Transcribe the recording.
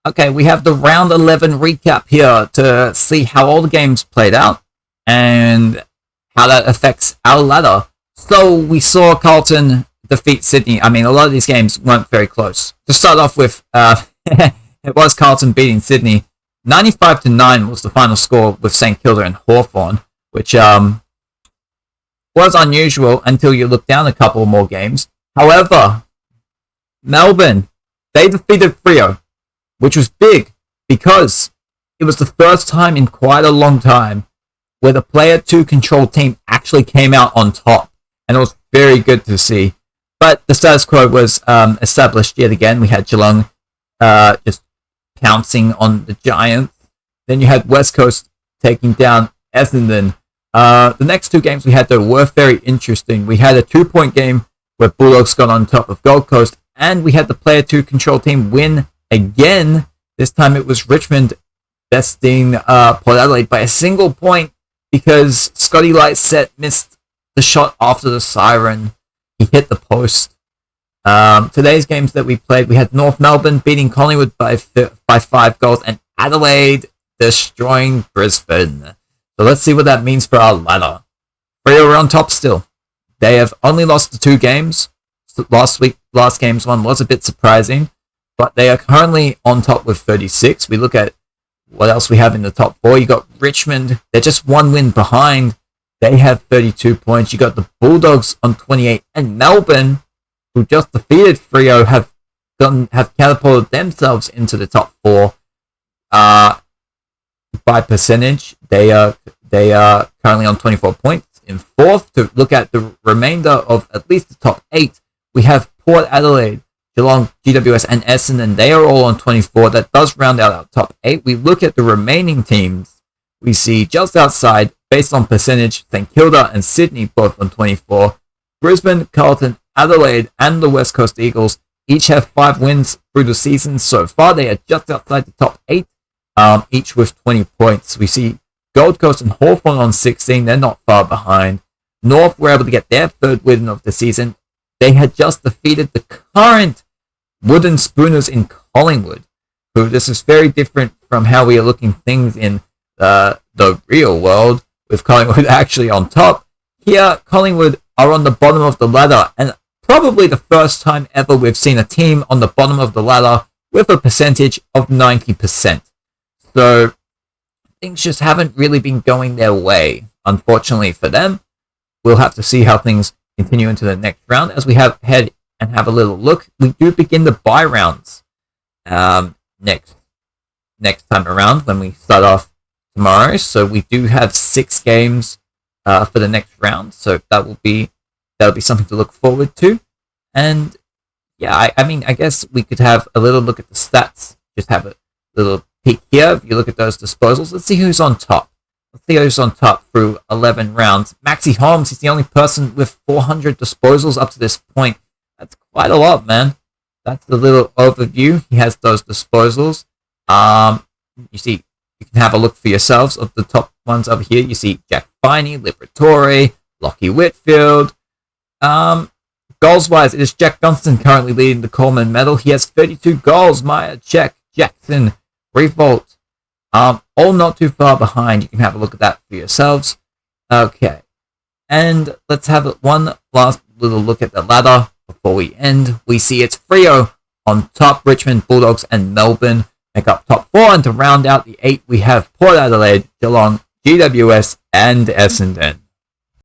Okay, we have the round 11 recap here to see how all the games played out and how that affects our ladder. So we saw Carlton defeat Sydney. I mean, a lot of these games weren't very close. To start off with, it was Carlton beating Sydney. 95-9 was the final score with St Kilda and Hawthorn, which was unusual until you look down a couple more games. However, Melbourne, they defeated Freo, which was big because it was the first time in quite a long time where the player 2 control team actually came out on top, and it was very good to see. But the status quo was established yet again. We had Geelong just pouncing on the Giants. Then you had West Coast taking down Essendon. The next two games we had, though, were very interesting. We had a 2-point game where Bulldogs got on top of Gold Coast, and we had the player 2 control team win again. This time it was Richmond besting Port Adelaide by a single point because Scotty Lightset missed the shot after the siren. He hit the post. Today's games that we played, we had North Melbourne beating Collingwood by 5 goals and Adelaide destroying Brisbane. So let's see what that means for our ladder. Freo are on top still. They have only lost the 2 games. Last game's one was a bit surprising, but they are currently on top with 36. We look at what else we have in the top 4. You got Richmond. They're just 1 win behind. They have 32 points. You got the Bulldogs on 28, and Melbourne, who just defeated Freo, have catapulted themselves into the top 4. By percentage, they are currently on 24 points. In 4th, to look at the remainder of at least the top 8, we have Port Adelaide, Geelong, GWS, and Essendon. They are all on 24. That does round out our top 8. We look at the remaining teams. We see just outside, based on percentage, St Kilda and Sydney both on 24. Brisbane, Carlton, Adelaide, and the West Coast Eagles each have 5 wins through the season so far. They are just outside the top 8, each with 20 points. We see Gold Coast and Hawthorn on 16. They're not far behind. North were able to get their 3rd win of the season. They had just defeated the current Wooden Spooners in Collingwood, who this is very different from how we are looking things in the real world, with Collingwood actually on top. Here, Collingwood are on the bottom of the ladder, and probably the first time ever we've seen a team on the bottom of the ladder with a percentage of 90%. So things just haven't really been going their way, unfortunately for them. We'll have to see how things continue into the next round. As we have a little look, we do begin the bye rounds next time around when we start off tomorrow. So we do have 6 games for the next round. So that'll be something to look forward to. And yeah, I mean, I guess we could have a little look at the stats. Just have a little peek here. If you look at those disposals, let's see who's on top. Let's see who's on top through 11 rounds. Maxie Holmes is the only person with 400 disposals up to this point. That's quite a lot, man. That's the little overview. He has those disposals. You see, you can have a look for yourselves of the top ones over here. You see Jack Finey, Liberatore, Lockie Whitfield. Goals-wise, it is Jack Johnston currently leading the Coleman medal. He has 32 goals. Maya, Check, Jackson, Revolt, all not too far behind. You can have a look at that for yourselves. Okay, and let's have one last little look at the ladder before we end. We see it's Freo on top. Richmond, Bulldogs, and Melbourne make up top 4, and to round out the 8, we have Port Adelaide, Geelong, GWS, and Essendon.